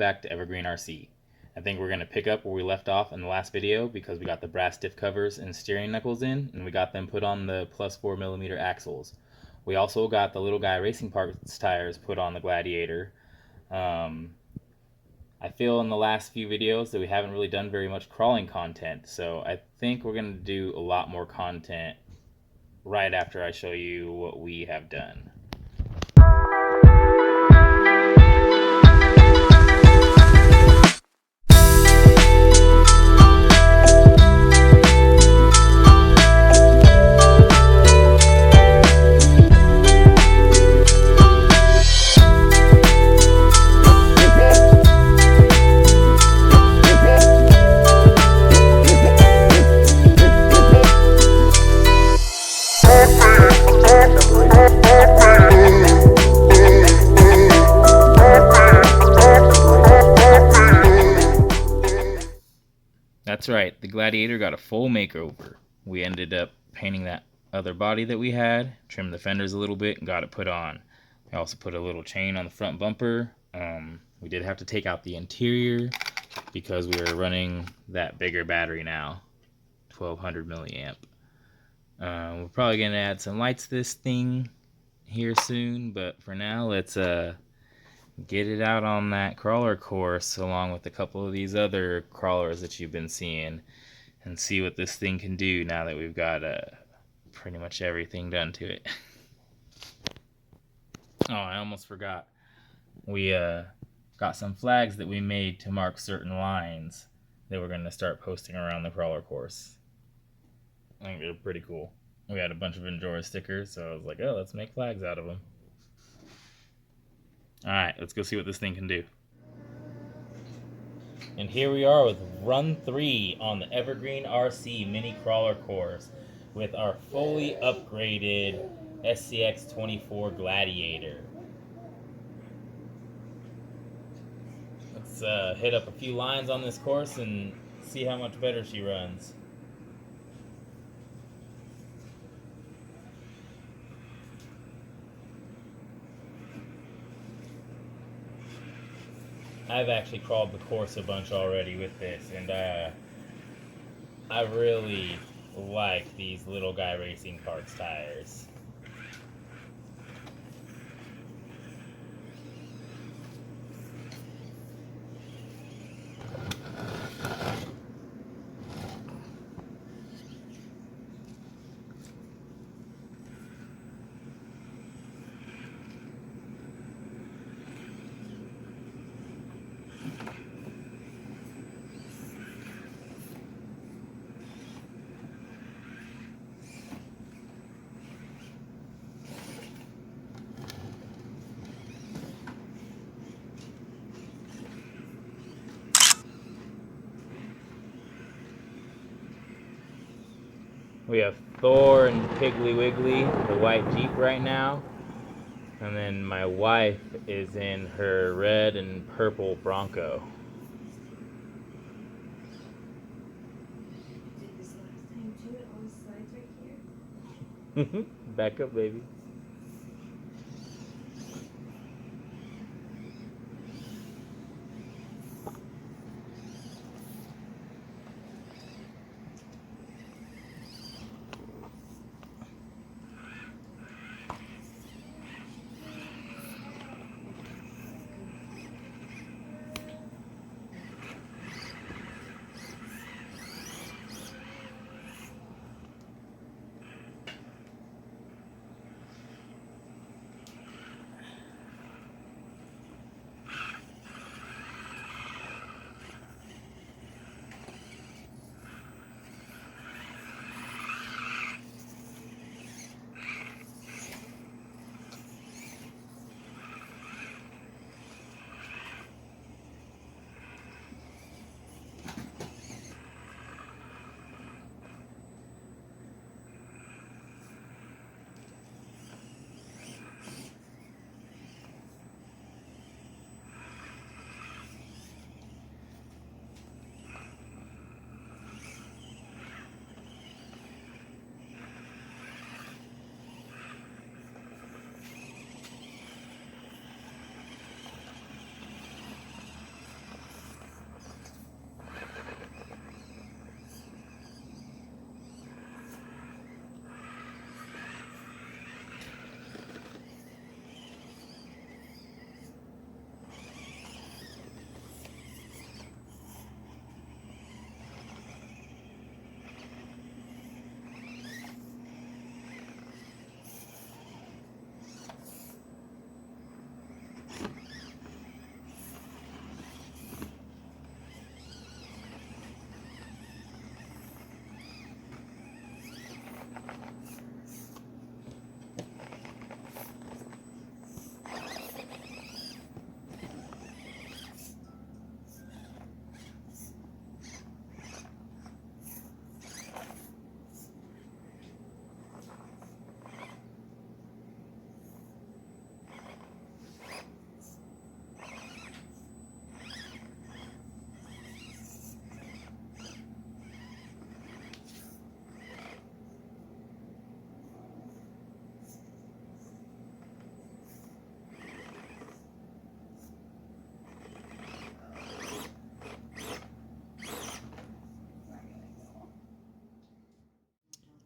back to Evergreen RC. I think we're going to pick up where we left off in the last video because we got the brass diff covers and steering knuckles in, and we got them put on the plus 4mm axles. We also got the little guy racing parts tires put on the Gladiator. I feel in the last few videos that we haven't really done very much crawling content, so I think we're going to do a lot more content right after I show you what we have done. That's right, the Gladiator got a full makeover. We ended up painting that other body that we had, trimmed the fenders a little bit, and got it put on. I also put a little chain on the front bumper. We did have to take out the interior because we were running that bigger battery now, 1200 milliamp. We're probably going to add some lights to this thing here soon, but for now, let's get it out on that crawler course along with a couple of these other crawlers that you've been seeing and see what this thing can do now that we've got pretty much everything done to it. Oh, I almost forgot. We got some flags that we made to mark certain lines that we're going to start posting around the crawler course. I think they're pretty cool. We had a bunch of Enjoy stickers, so I was like, oh, let's make flags out of them. Alright, let's go see what this thing can do. And here we are with run 3 on the Evergreen RC mini crawler course with our fully upgraded SCX-24 Gladiator. Let's hit up a few lines on this course and see how much better she runs. I've actually crawled the course a bunch already with this, and I really like these little guy racing parts tires. We have Thor and Piggly Wiggly, the white Jeep right now. And then my wife is in her red and purple Bronco. Did this last time too, it always slides right here. Back up, baby.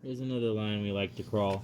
There's another line we like to crawl.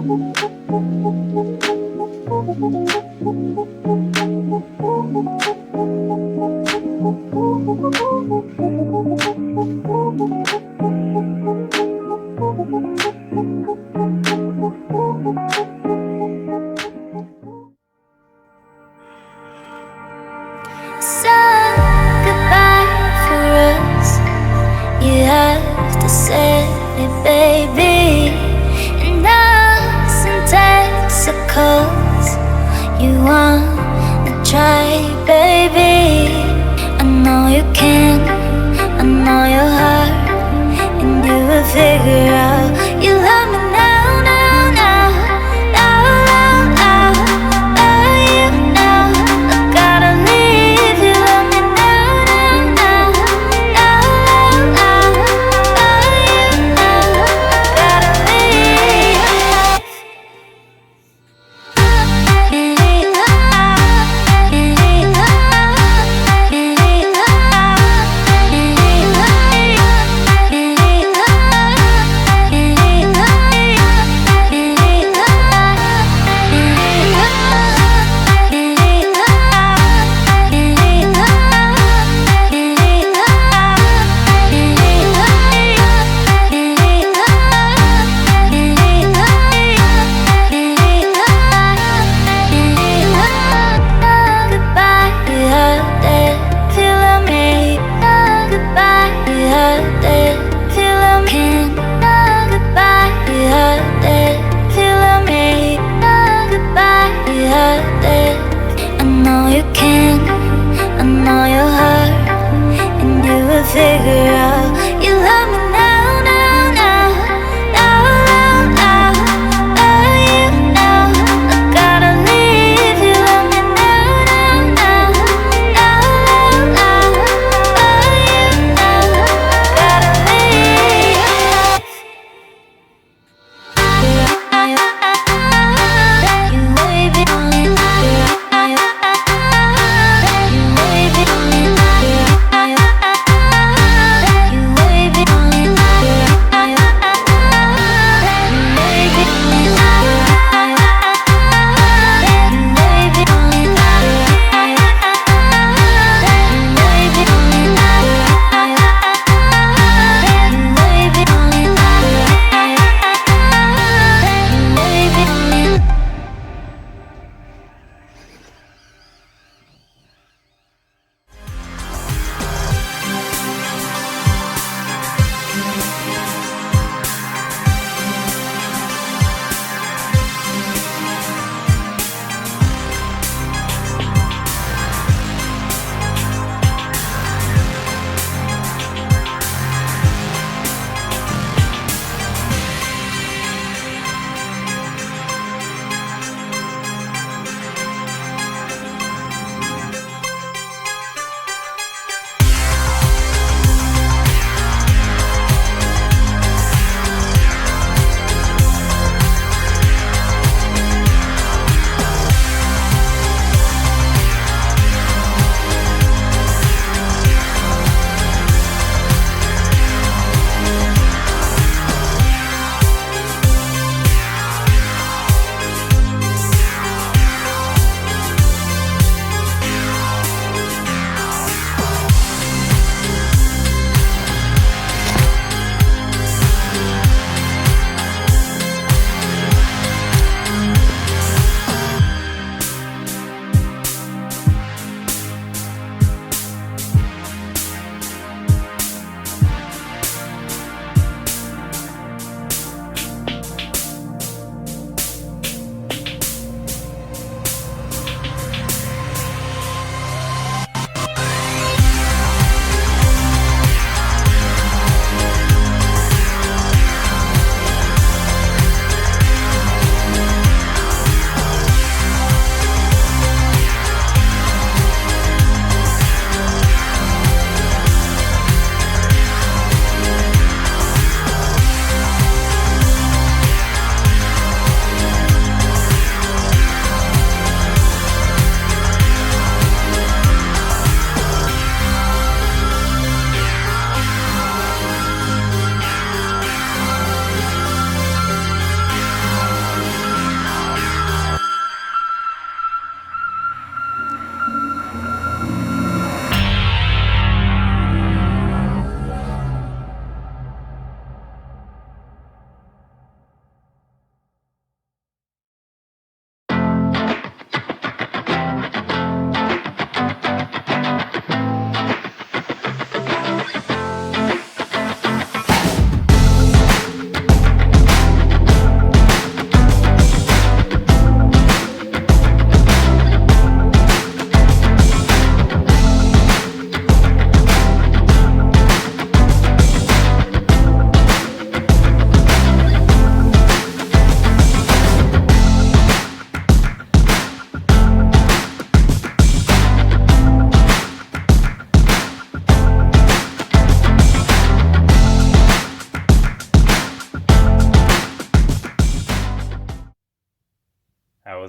So goodbye for us. You have to say it, baby. And us in Texas, you wanna try, baby. I know you can, I know your heart, and you will figure out you love me now, now, now, now, now, now. Love you now, I gotta leave. You love me now, now, now, now, now, now. Love you now, gotta leave.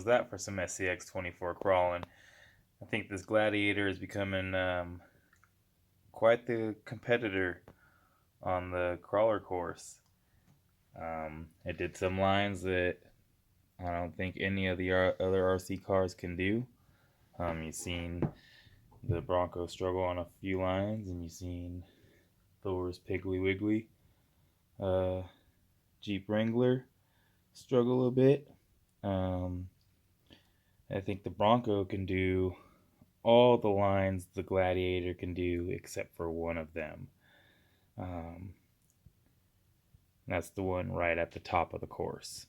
was that for some SCX-24 crawling. I think this Gladiator is becoming quite the competitor on the crawler course. It did some lines that I don't think any of the other RC cars can do. You've seen the Bronco struggle on a few lines, and you've seen Thor's Piggly Wiggly Jeep Wrangler struggle a little bit. I think the Bronco can do all the lines the Gladiator can do except for one of them. That's the one right at the top of the course.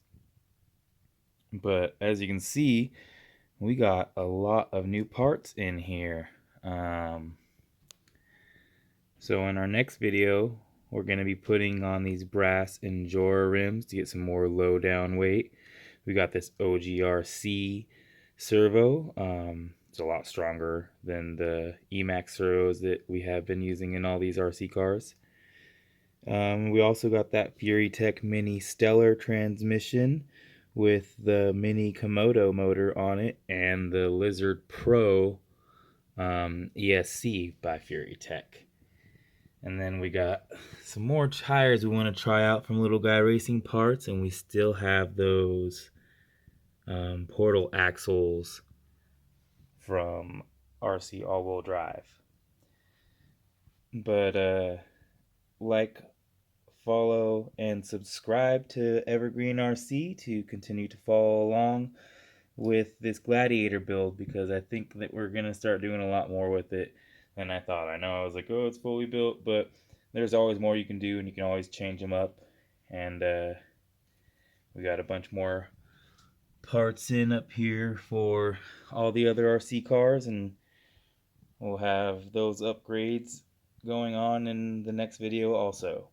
But as you can see, we got a lot of new parts in here. So in our next video, we're going to be putting on these brass Endura rims to get some more low down weight. We got this OGRC servo. It's a lot stronger than the Emax servos that we have been using in all these RC cars. We also got that FuryTech Mini Stellar transmission with the Mini Komodo motor on it and the Lizard Pro ESC by FuryTech. And then we got some more tires we want to try out from Little Guy Racing Parts, and we still have those portal axles from RC All-Wheel Drive. But like, follow, and subscribe to Evergreen RC to continue to follow along with this Gladiator build, because I think that we're going to start doing a lot more with it than I thought. I know I was like, oh, it's fully built, but there's always more you can do, and you can always change them up. And we got a bunch more parts in up here for all the other RC cars, and we'll have those upgrades going on in the next video also.